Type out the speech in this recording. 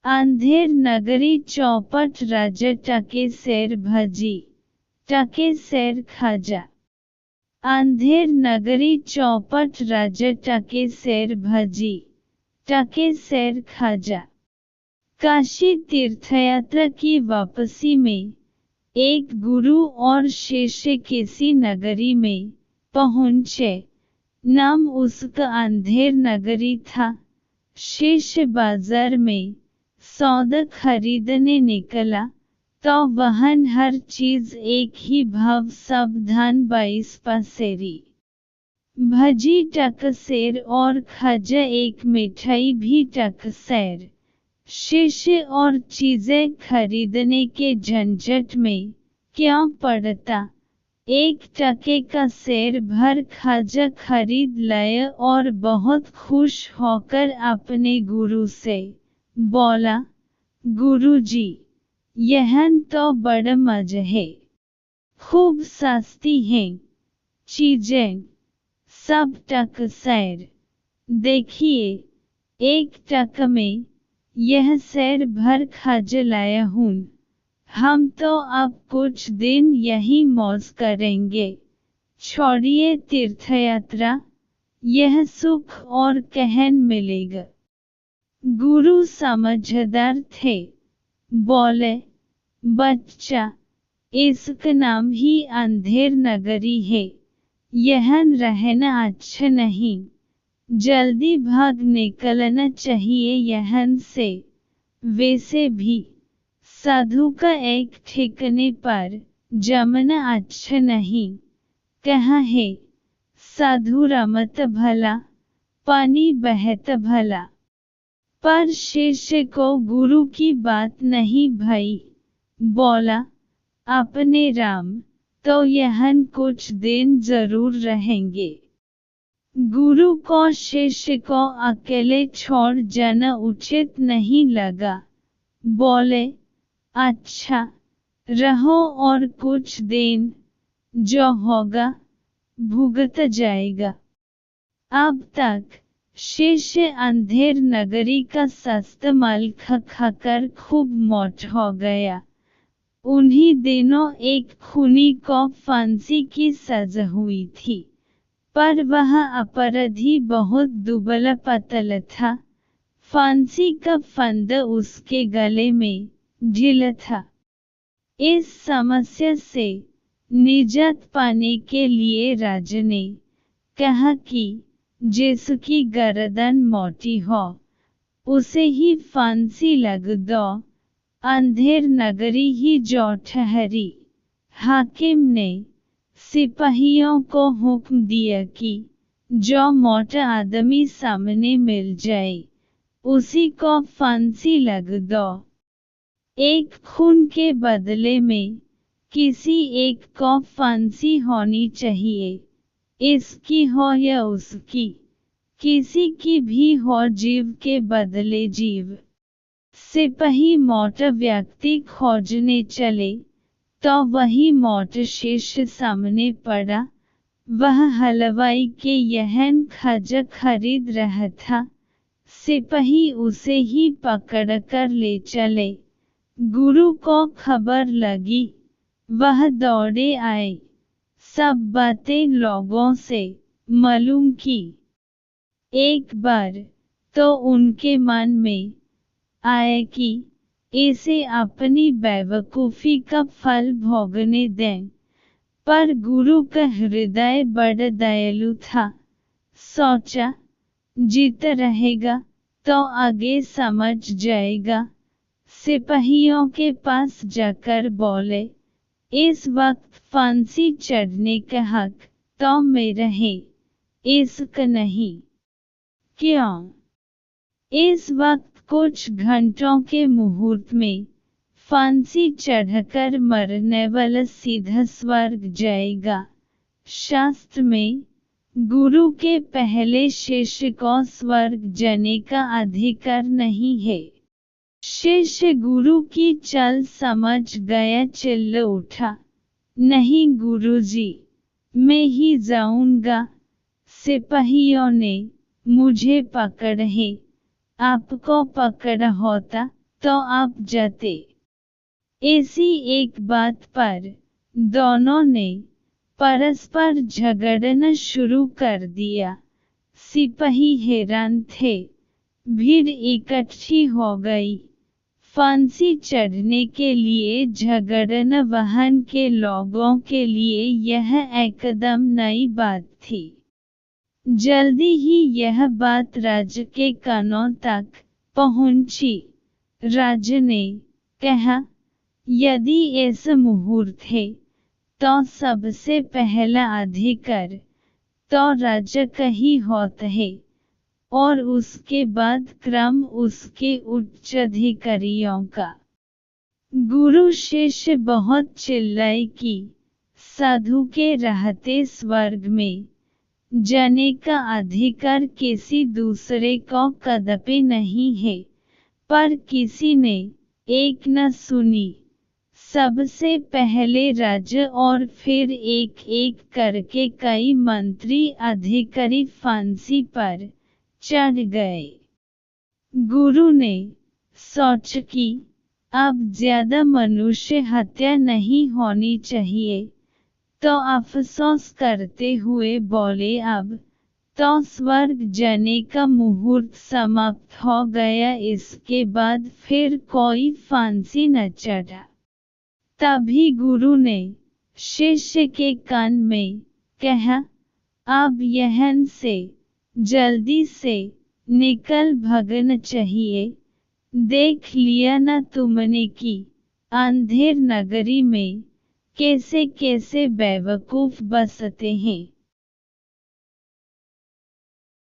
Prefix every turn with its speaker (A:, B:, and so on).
A: अंधेर नगरी चौपट राजा टके सैर भजी, टके सैर खाजा। अंधेर नगरी चौपट राजा टके सैर भजी, टके सैर खाजा। काशी तीर्थयात्रा की वापसी में एक गुरु और शिष्य किसी नगरी में पहुंचे। नाम उसका अंधेर नगरी था। शिष्य बाजार में सौदा खरीदने निकला तो वहन हर चीज एक ही भाव सावधान 22 पसेरी भजी टकसेर और खाजा एक मिठाई भी टकसेर। शिष्य और चीजें खरीदने के झंझट में क्यों पड़ता, 1 टके का सेर भर खाजा खरीद लाया और बहुत खुश होकर अपने गुरु से बोला, गुरुजी, यहन तो बड़ा मजा है, खूब सस्ती हैं चीजें, सब टकसेर। देखिए 1 टका में यह सैर भर खाजा लाया हूँ। हम तो अब कुछ दिन यही मौज करेंगे, छोड़िए तीर्थयात्रा, यह सुख और कहन मिलेगा। गुरु समझदार थे, बोले, बच्चा, इसका नाम ही अंधेर नगरी है, यहन रहना अच्छा नहीं, जल्दी भाग निकलना चाहिए यहन से। वैसे भी साधु का एक ठिकाने पर जमना अच्छा नहीं, कहा है साधु रमत भला, पानी बहत भला। पर शिष्य को गुरु की बात नहीं भई, बोला, अपने राम, तो यहन कुछ दिन जरूर रहेंगे। गुरु को शिष्य को अकेले छोड़ जाना उचित नहीं लगा। बोले, अच्छा, रहो और कुछ दिन, जो होगा भुगत जाएगा। अब तक शिष्य अंधेर नगरी का सस्ता माल खाकर खूब मोट हो गया। उन्हीं दिनों एक खूनी को फांसी की सजा हुई थी, पर वह अपराधी बहुत दुबला पतला था। फांसी का फंदा उसके गले में ढीला था। इस समस्या से निजात पाने के लिए राजा ने कहा कि जिसकी गर्दन मोटी हो उसे ही फांसी लग दो। अंधेर नगरी ही जो ठहरी। हाकिम ने सिपाहियों को हुक्म दिया कि जो मोटा आदमी सामने मिल जाए उसी को फांसी लग दो। एक खून के बदले में किसी एक को फांसी होनी चाहिए, इसकी हो या उसकी, किसी की भी हो, जीव के बदले जीव। सिपाही मोटा व्यक्ति खोजने चले तो वही मोटा शिष्य सामने पड़ा। वह हलवाई के यहन खाजा खरीद रहा था। सिपाही उसे ही पकड़कर ले चले। गुरु को खबर लगी, वह दौड़े आए, सब बातें लोगों से मालूम की। एक बार तो उनके मन में आया कि इसे अपनी बेवकूफ़ी का फल भोगने दें, पर गुरु का हृदय बड़ा दयालु था। सोचा, जीता रहेगा तो आगे समझ जाएगा। सिपाहियों के पास जाकर बोले, इस वक्त फांसी चढ़ने का हक तो मेरा है, इसका नहीं। क्यों? इस वक्त कुछ घंटों के मुहूर्त में फांसी चढ़कर मरने वाला सीधा स्वर्ग जाएगा। शास्त्र में गुरु के पहले शिष्य को स्वर्ग जाने का अधिकार नहीं है। शिष्य गुरु की चाल समझ गया, चिल्ला उठा, नहीं गुरुजी, मैं ही जाऊंगा। सिपाहियों ने मुझे पकड़ा है, आपको पकड़ा होता तो आप जते। इसी एक बात पर दोनों ने परस्पर झगड़ना शुरू कर दिया। सिपाही हैरान थे। भीड़ इकट्ठी हो गई। फांसी चढ़ने के लिए झगड़ना वहां के लोगों के लिए यह एकदम नई बात थी। जल्दी ही यह बात राजा के कानों तक पहुंची। राजा ने कहा, यदि ऐसा मुहूर्त है तो सबसे पहला अधिकार तो राजा का ही होता है और उसके बाद क्रम उसके उच्च अधिकारियों का। गुरु शिष्य बहुत चिल्लाए कि साधु के रहते स्वर्ग में जाने का अधिकार किसी दूसरे को कदापि नहीं है, पर किसी ने एक न सुनी। सबसे पहले राजा और फिर एक एक करके कई मंत्री अधिकारी फांसी पर चढ़ गए। गुरु ने सोचा कि अब ज्यादा मनुष्य हत्या नहीं होनी चाहिए, तो अफसोस करते हुए बोले, अब तो स्वर्ग जाने का मुहूर्त समाप्त हो गया, इसके बाद फिर कोई फांसी न चढ़ा। तभी गुरु ने शिष्य के कान में कहा, अब यहाँ से जल्दी से निकल भागना चाहिए। देख लिया न तुमने कि अंधेर नगरी में कैसे कैसे बेवकूफ बसते हैं।